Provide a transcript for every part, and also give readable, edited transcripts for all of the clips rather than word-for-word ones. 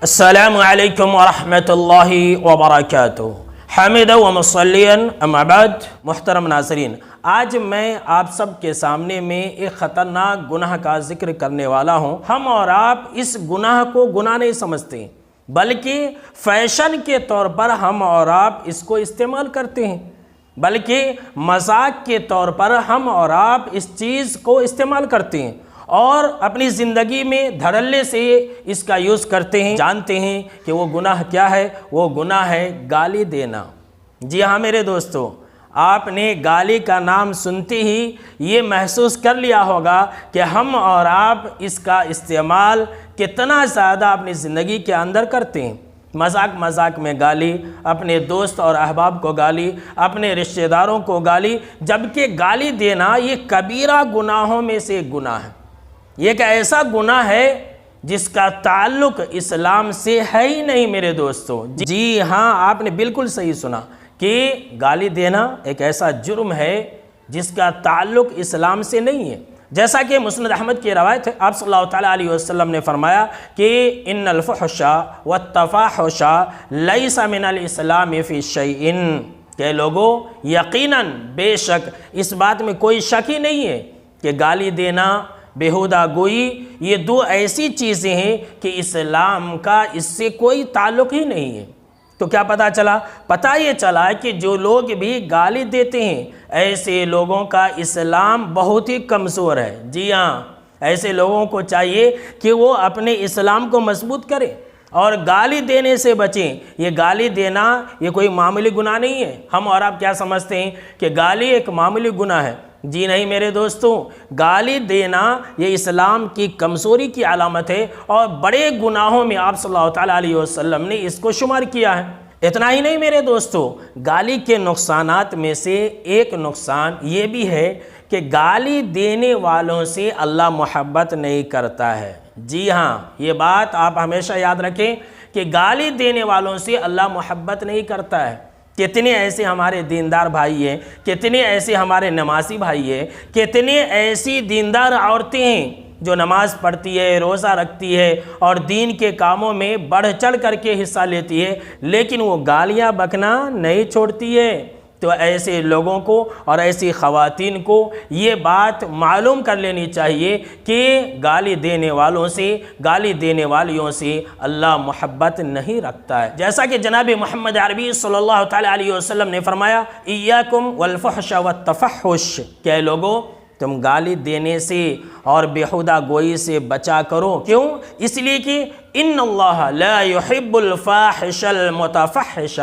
السلام علیکم ورحمۃ اللہ وبرکاتہ حامدا و مصلیا اما بعد۔ محترم ناظرین، آج میں آپ سب کے سامنے میں ایک خطرناک گناہ کا ذکر کرنے والا ہوں۔ ہم اور آپ اس گناہ کو گناہ نہیں سمجھتے، بلکہ فیشن کے طور پر ہم اور آپ اس کو استعمال کرتے ہیں، بلکہ مذاق کے طور پر ہم اور آپ اس چیز کو استعمال کرتے ہیں اور اپنی زندگی میں دھڑلے سے اس کا یوز کرتے ہیں۔ جانتے ہیں کہ وہ گناہ کیا ہے؟ وہ گناہ ہے گالی دینا۔ جی ہاں میرے دوستو، آپ نے گالی کا نام سنتے ہی یہ محسوس کر لیا ہوگا کہ ہم اور آپ اس کا استعمال کتنا زیادہ اپنی زندگی کے اندر کرتے ہیں۔ مذاق میں گالی، اپنے دوست اور احباب کو گالی، اپنے رشتہ داروں کو گالی، جبکہ گالی دینا یہ کبیرہ گناہوں میں سے ایک گناہ ہے۔ یہ ایک ایسا گناہ ہے جس کا تعلق اسلام سے ہے ہی نہیں میرے دوستو۔ جی ہاں، آپ نے بالکل صحیح سنا کہ گالی دینا ایک ایسا جرم ہے جس کا تعلق اسلام سے نہیں ہے۔ جیسا کہ مسند احمد کی روایت ہے، آپ صلی اللہ علیہ وسلم نے فرمایا کہ ان الفحش والتفاحش لیس من الاسلام فی شیء، کہ لوگوں یقیناً بے شک اس بات میں کوئی شک ہی نہیں ہے کہ گالی دینا، بیہودہ گوئی، یہ دو ایسی چیزیں ہیں کہ اسلام کا اس سے کوئی تعلق ہی نہیں ہے۔ تو کیا پتہ چلا؟ پتہ یہ چلا کہ جو لوگ بھی گالی دیتے ہیں ایسے لوگوں کا اسلام بہت ہی کمزور ہے۔ جی ہاں، ایسے لوگوں کو چاہیے کہ وہ اپنے اسلام کو مضبوط کریں اور گالی دینے سے بچیں۔ یہ گالی دینا یہ کوئی معمولی گناہ نہیں ہے۔ ہم اور آپ کیا سمجھتے ہیں کہ گالی ایک معمولی گناہ ہے؟ جی نہیں میرے دوستوں، گالی دینا یہ اسلام کی کمزوری کی علامت ہے اور بڑے گناہوں میں آپ صلی اللہ علیہ وسلم نے اس کو شمار کیا ہے۔ اتنا ہی نہیں میرے دوستوں، گالی کے نقصانات میں سے ایک نقصان یہ بھی ہے کہ گالی دینے والوں سے اللہ محبت نہیں کرتا ہے۔ جی ہاں، یہ بات آپ ہمیشہ یاد رکھیں کہ گالی دینے والوں سے اللہ محبت نہیں کرتا ہے۔ کتنے ایسے ہمارے دیندار بھائی ہیں، کتنے ایسے ہمارے نمازی بھائی ہیں، کتنے ایسی دیندار عورتیں ہیں جو نماز پڑھتی ہے، روزہ رکھتی ہے اور دین کے کاموں میں بڑھ چڑھ کر کے حصہ لیتی ہے، لیکن وہ گالیاں بکنا نہیں چھوڑتی ہے۔ تو ایسے لوگوں کو اور ایسی خواتین کو یہ بات معلوم کر لینی چاہیے کہ گالی دینے والوں سے، گالی دینے والیوں سے اللہ محبت نہیں رکھتا ہے۔ جیسا کہ جناب محمد عربی صلی اللہ علیہ وسلم نے فرمایا ایاکم والفحش والتفحش، کہ لوگوں تم گالی دینے سے اور بیہودہ گوئی سے بچا کرو۔ کیوں؟ اس لیے کہ ان اللہ لا يحب الفاحش المتفحش،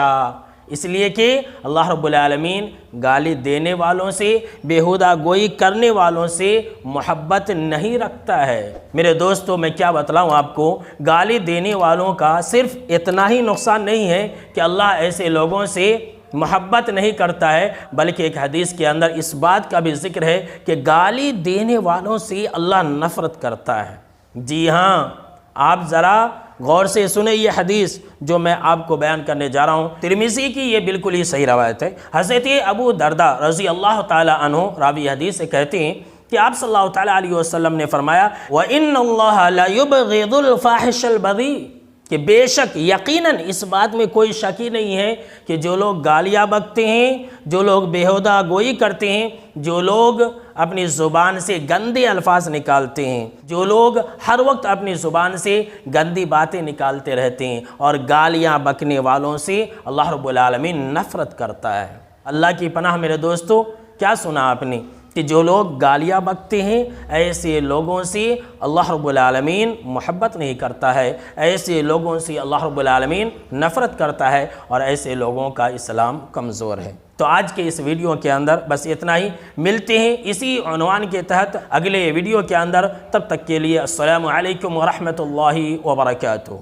اس لیے کہ اللہ رب العالمین گالی دینے والوں سے، بیہودہ گوئی کرنے والوں سے محبت نہیں رکھتا ہے۔ میرے دوستو، میں کیا بتلاؤں آپ کو، گالی دینے والوں کا صرف اتنا ہی نقصان نہیں ہے کہ اللہ ایسے لوگوں سے محبت نہیں کرتا ہے، بلکہ ایک حدیث کے اندر اس بات کا بھی ذکر ہے کہ گالی دینے والوں سے اللہ نفرت کرتا ہے۔ جی ہاں، آپ ذرا غور سے سنیں یہ حدیث جو میں آپ کو بیان کرنے جا رہا ہوں۔ ترمذی کی یہ بالکل ہی صحیح روایت ہے۔ حضرت ابو درداء رضی اللہ تعالی عنہ راوی حدیث سے کہتے ہیں کہ آپ صلی اللہ علیہ وسلم نے فرمایا وَإِنَّ اللَّهَ لَيُبْغِضُ الْفَاحِشَ الْبَذِيءَ، کہ بے شک یقیناً اس بات میں کوئی شک ہی نہیں ہے کہ جو لوگ گالیاں بکتے ہیں، جو لوگ بیہودہ گوئی کرتے ہیں، جو لوگ اپنی زبان سے گندے الفاظ نکالتے ہیں، جو لوگ ہر وقت اپنی زبان سے گندی باتیں نکالتے رہتے ہیں اور گالیاں بکنے والوں سے اللہ رب العالمین نفرت کرتا ہے۔ اللہ کی پناہ میرے دوستو، کیا سنا آپ نے کہ جو لوگ گالیاں بکتے ہیں ایسے لوگوں سے اللہ رب العالمین محبت نہیں کرتا ہے، ایسے لوگوں سے اللہ رب العالمین نفرت کرتا ہے اور ایسے لوگوں کا اسلام کمزور ہے۔ تو آج کے اس ویڈیو کے اندر بس اتنا ہی، ملتے ہیں اسی عنوان کے تحت اگلے ویڈیو کے اندر، تب تک کے لیے السلام علیکم ورحمۃ اللہ وبرکاتہ۔